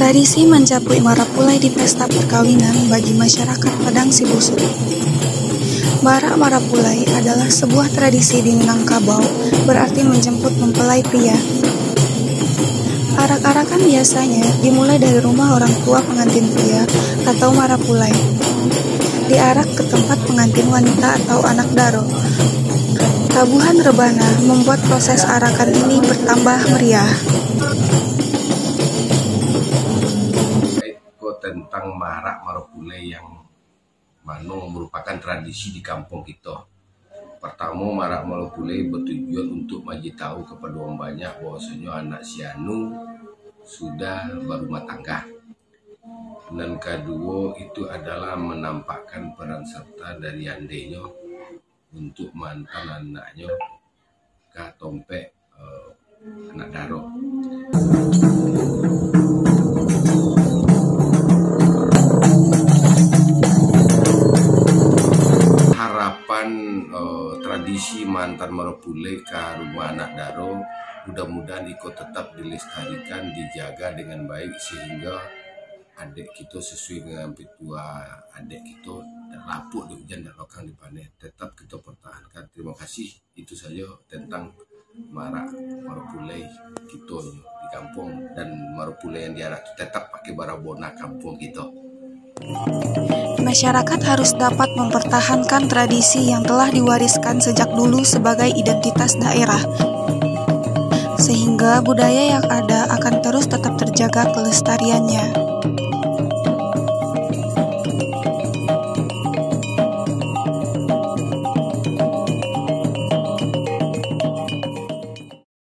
Tradisi menjapui marapulai di pesta perkawinan bagi masyarakat Padang Sibusut. Bara marapulai adalah sebuah tradisi di Minangkabau, berarti menjemput mempelai pria. Arak-arakan biasanya dimulai dari rumah orang tua pengantin pria atau marapulai. Diarak ke tempat pengantin wanita atau anak daro. Tabuhan rebana membuat proses arakan ini bertambah meriah. Tentang marak marapulai yang mana merupakan tradisi di kampung kita. Pertama, marak marapulai bertujuan untuk bagi tahu kepada orang banyak bahwasanya anak si anu sudah berumah tangga. Dan kedua itu adalah menampakkan peran serta dari andainya untuk mantan anaknya ke tompek anak daro. Tradisi mantan marapulai ke rumah anak daro mudah-mudahan ikut tetap dilestarikan, dijaga dengan baik sehingga adik kita sesuai dengan petua adik kita dan lapuk di hujan dan lokang di panen tetap kita pertahankan. Terima kasih, itu saja tentang marak marapulai kita di kampung, dan marapulai yang diarak tetap pakai barabona kampung kita. Masyarakat harus dapat mempertahankan tradisi yang telah diwariskan sejak dulu sebagai identitas daerah, sehingga budaya yang ada akan terus tetap terjaga kelestariannya.